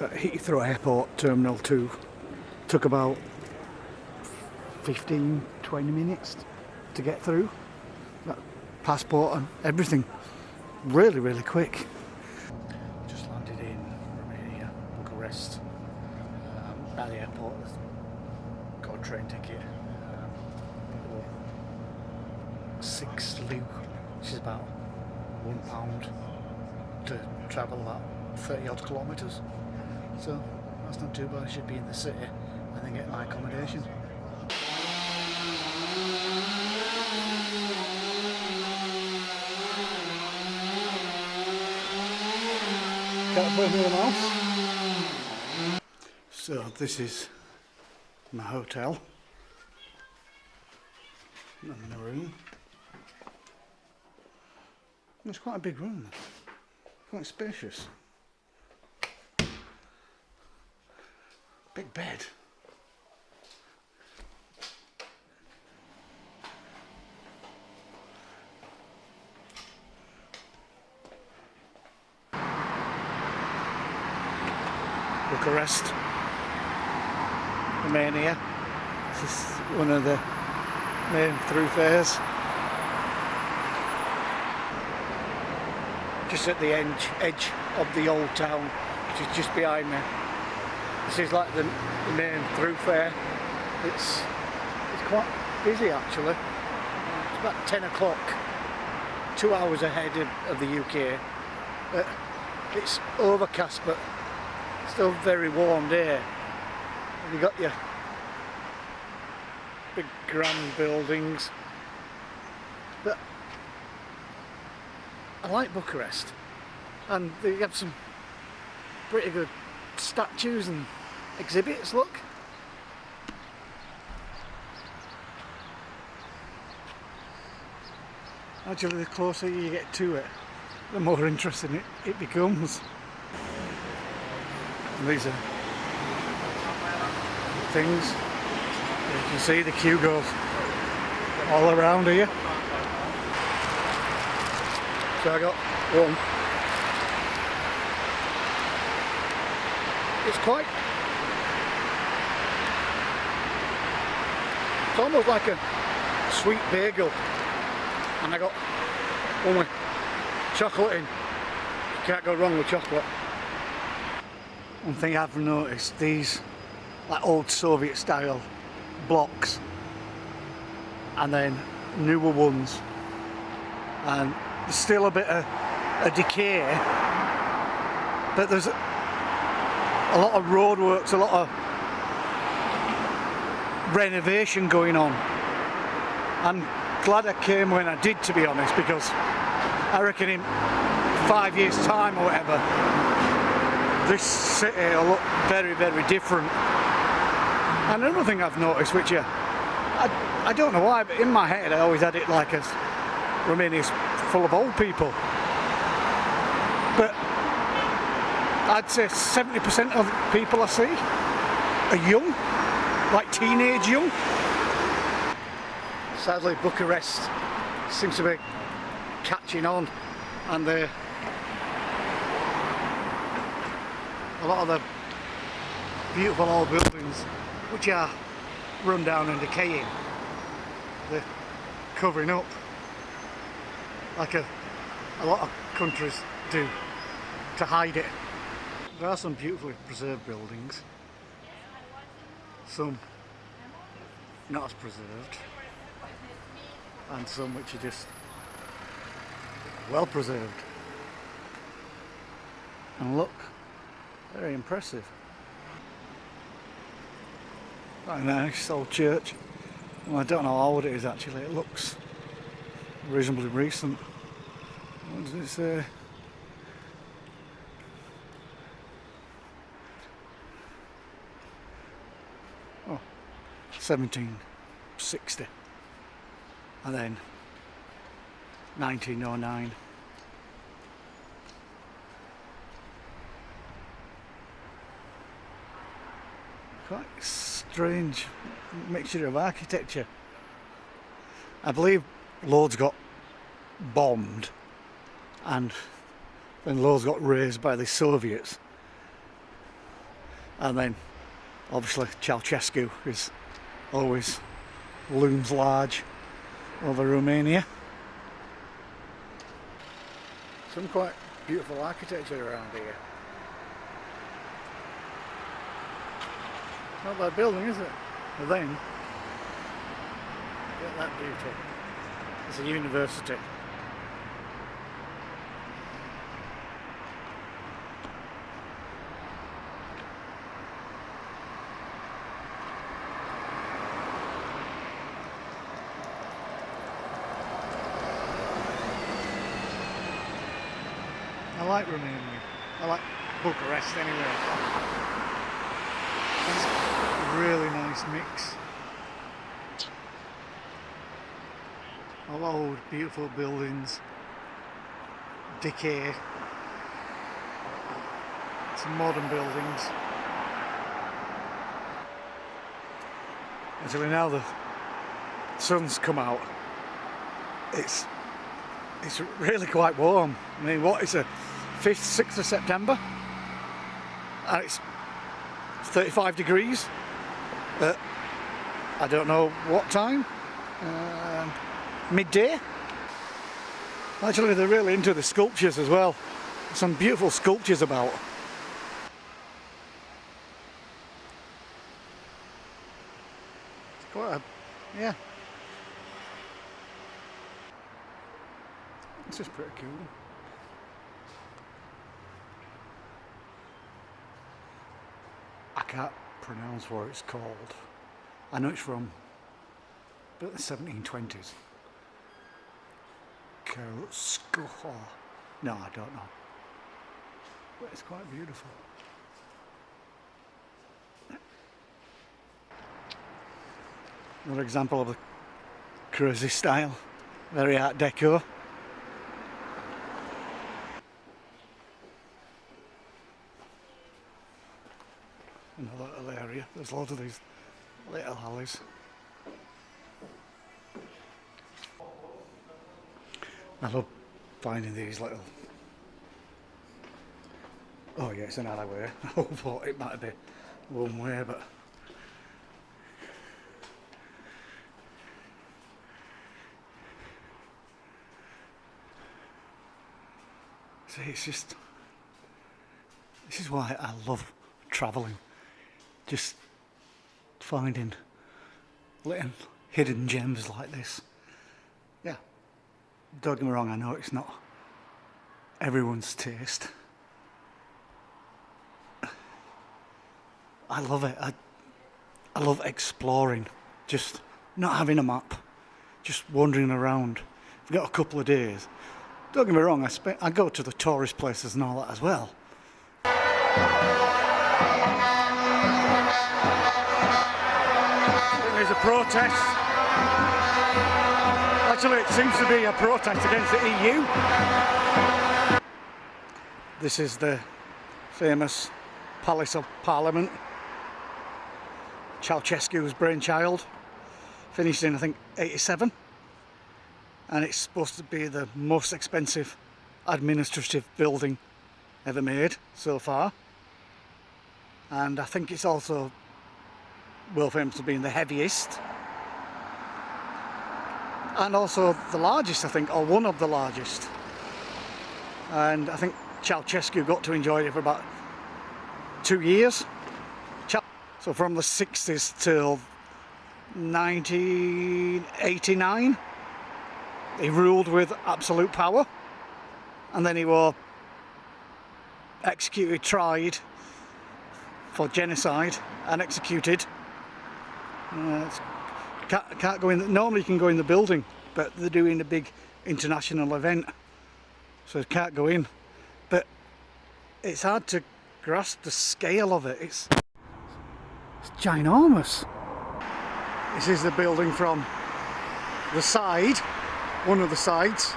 at Heathrow Airport, Terminal 2. Took about 15-20 minutes to get through. Got passport and everything. Really, really quick. Just landed in Romania, Bucharest. At the airport, got a train ticket. 6 liu, which is about £1 to travel about 30 odd kilometres. So that's not too bad. I should be in the city and then get my accommodation. Can't find anyone else. So this is my hotel and the room. It's quite a big room, quite spacious. Big bed. Bucharest, Romania. This is one of the main thoroughfares. Just at the edge of the old town, which is just behind me. This is like the main thoroughfare. It's quite busy actually. It's about 10 o'clock, 2 hours ahead of the UK. It's overcast but still very warm day. And you got your big grand buildings. But I like Bucharest, and they have some pretty good statues and exhibits, look. Actually, the closer you get to it, the more interesting it becomes. And these are things. You can see the queue goes all around here. So I got one. It's almost like a sweet bagel. And I got one with chocolate in. You can't go wrong with chocolate. One thing I've noticed, these like old Soviet style blocks and then newer ones, and there's still a bit of a decay, but there's a lot of roadworks, a lot of renovation going on. I'm glad I came when I did, to be honest, because I reckon in 5 years' time or whatever, this city will look very, very different. And another thing I've noticed, which I don't know why, but in my head I always had it like as Romania's full of old people. But I'd say 70% of people I see are young, like teenage young. Sadly, Bucharest seems to be catching on, and a lot of the beautiful old buildings, which are run down and decaying, they're covering up like a lot of countries do to hide it. There are some beautifully preserved buildings, some not as preserved, and some which are just well preserved and look very impressive. Quite a nice old church. Well, I don't know how old it is actually, it looks reasonably recent. What does it say? Oh, 1760, and then 1909. Quite strange mixture of architecture. I believe loads got bombed and then loads got razed by the Soviets. And then obviously Ceausescu is always looms large over Romania. Some quite beautiful architecture around here. Not bad building, is it? But then, get that beauty. It's a university. I like Romania. I like Bucharest anyway. It's a really nice mix of old beautiful buildings, decay, some modern buildings. Actually now the sun's come out, it's really quite warm. I mean, what is it, 5th, 6th of September? And it's 35 degrees at I don't know what time, midday. Actually they're really into the sculptures as well. Some beautiful sculptures about. It's quite a, yeah. It's just pretty cool. I can't pronounce what it's called. I know it's from the 1720s. No, I don't know. But it's quite beautiful. Another example of the crazy style. Very Art Deco. Another little area. There's loads of these little alleys. I love finding these little... Oh yeah, it's an alleyway. I thought it might be one way, but... See, it's just... This is why I love travelling. Just finding little hidden gems like this. Yeah, don't get me wrong, I know it's not everyone's taste. I love it. I love exploring, just not having a map, just wandering around. I've got a couple of days. Don't get me wrong, I go to the tourist places and all that as well. There's a protest. Actually, it seems to be a protest against the EU. This is the famous Palace of Parliament. Ceausescu's brainchild. Finished in, I think, 87. And it's supposed to be the most expensive administrative building ever made so far. And I think it's also world famous for being the heaviest. And also the largest, I think, or one of the largest. And I think Ceausescu got to enjoy it for about 2 years. So from the 60s till 1989, he ruled with absolute power. And then he was executed, tried for genocide and executed. Can't go in. Normally you can go in the building, but they're doing a big international event, so you can't go in. But it's hard to grasp the scale of it. It's ginormous. This is the building from the side, one of the sides.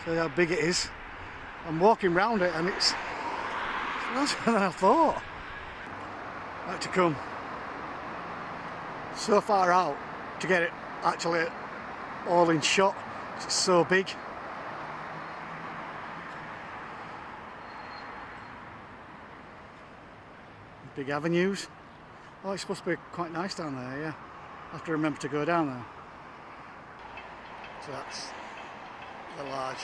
See how big it is. I'm walking around it and it's larger than I thought. I had to come so far out to get it actually all in shot. It's so big. big avenues. Oh, it's supposed to be quite nice down there, yeah. I have to remember to go down there. So that's the large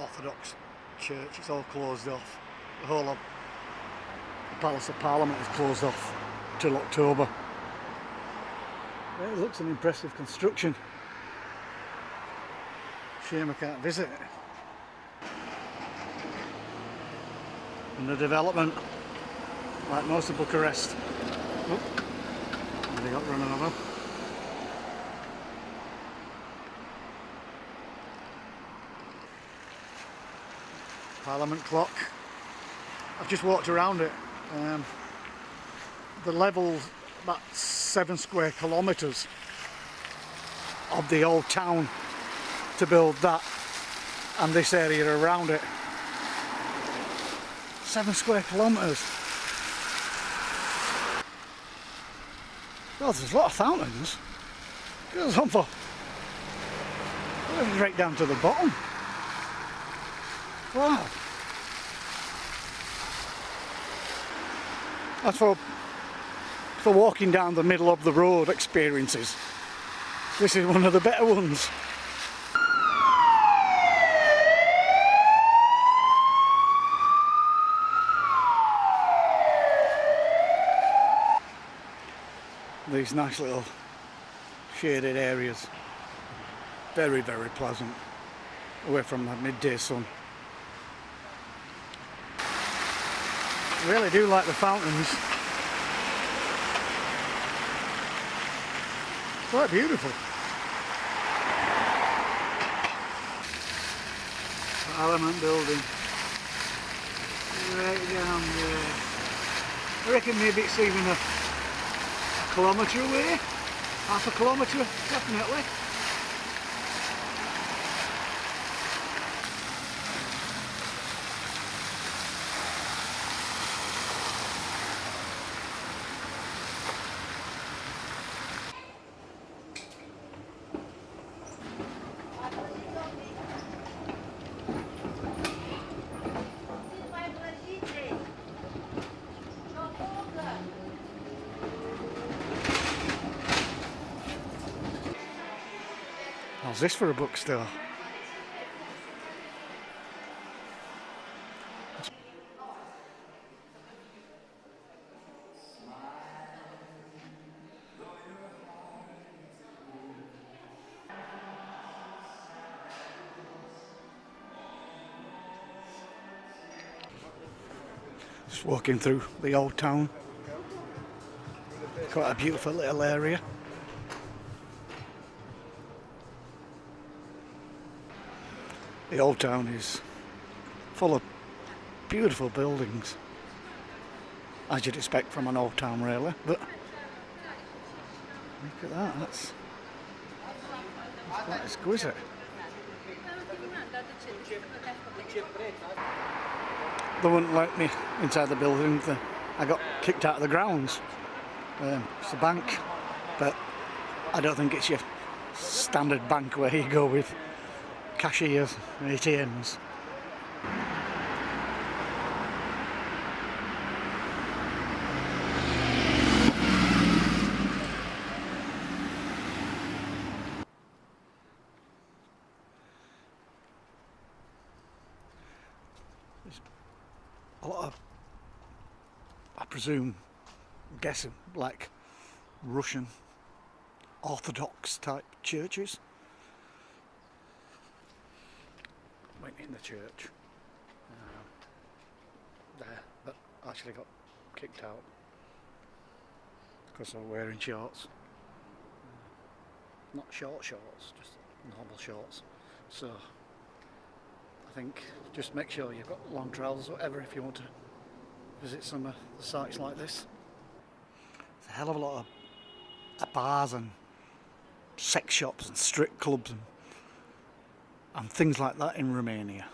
Orthodox church. It's all closed off. The whole of the Palace of Parliament is closed off till October. Yeah, it looks an impressive construction. Shame I can't visit it. And the development, like most of Bucharest. Oh, they got run over. Parliament clock. I've just walked around it. The level's about 7 square kilometres of the old town to build that and this area around it. 7 square kilometres. God, there's a lot of fountains. Goes on for right down to the bottom. Wow. That's for walking down the middle of the road experiences. This is one of the better ones. These nice little shaded areas. Very, very pleasant. Away from the midday sun. I really do like the fountains. Quite beautiful. Parliament building. Right down there. I reckon maybe it's even a kilometre away. Half a kilometre, definitely. How's this for a bookstore? Just walking through the old town. Quite a beautiful little area. The old town is full of beautiful buildings, as you'd expect from an old town really, but look at that, that's quite exquisite. They wouldn't let me inside the building, I got kicked out of the grounds. It's a bank, but I don't think it's your standard bank where you go with cashiers and ATMs. There's a lot of, I presume, I'm guessing, like Russian Orthodox type churches. Went in the church there, but actually got kicked out because I was wearing shorts. Not short shorts, just normal shorts. So I think just make sure you've got long trousers or whatever if you want to visit some of the sites like this. There's a hell of a lot of bars and sex shops and strip clubs and things like that in Romania.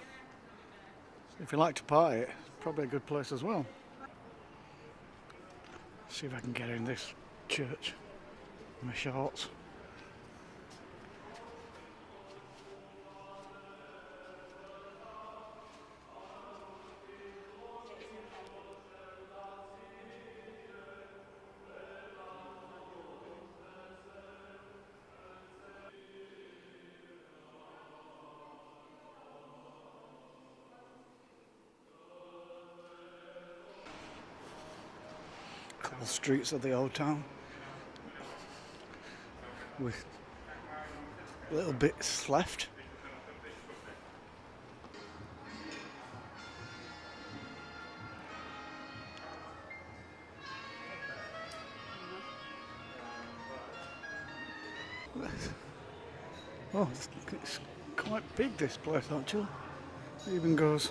So if you like to party, it's probably a good place as well. See if I can get in this church in my shorts. couple streets of the old town with little bits left. Oh, it's quite big, this place, actually. It even goes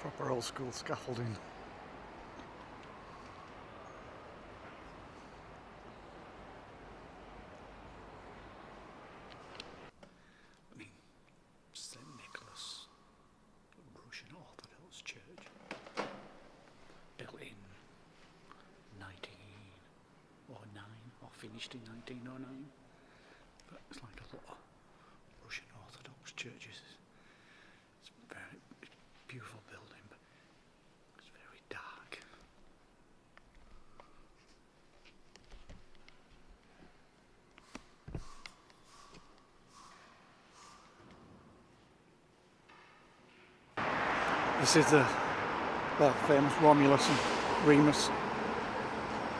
proper old school scaffolding. I mean, St. Nicholas, Russian Orthodox Church, built in 1909 or finished in 1909. But it's like a lot of Russian Orthodox churches. It's a very beautiful building, but it's very dark. This is the famous Romulus and Remus.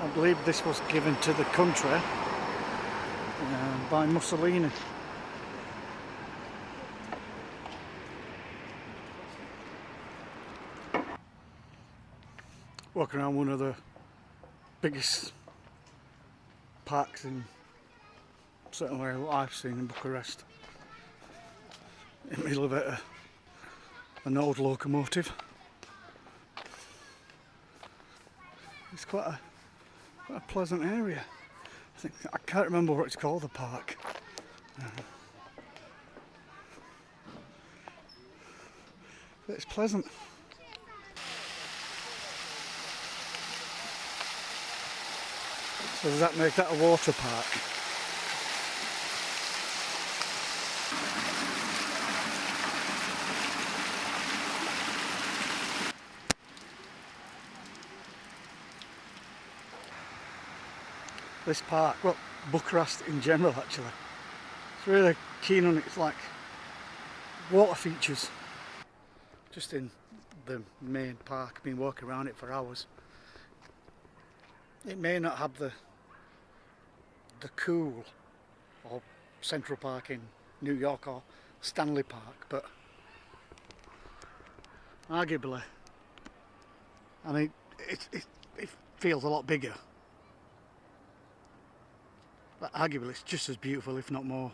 I believe this was given to the country by Mussolini. Walking around one of the biggest parks in certainly what I've seen in Bucharest. In the middle of it, an old locomotive. It's quite a pleasant area. I can't remember what it's called, the park. But it's pleasant. So does that make that a water park? This park, well, Bucharest in general actually, it's really keen on its like water features. Just in the main park, I've been walking around it for hours. It may not have the cool or Central Park in New York or Stanley Park, but arguably, I mean, it feels a lot bigger. But arguably it's just as beautiful, if not more.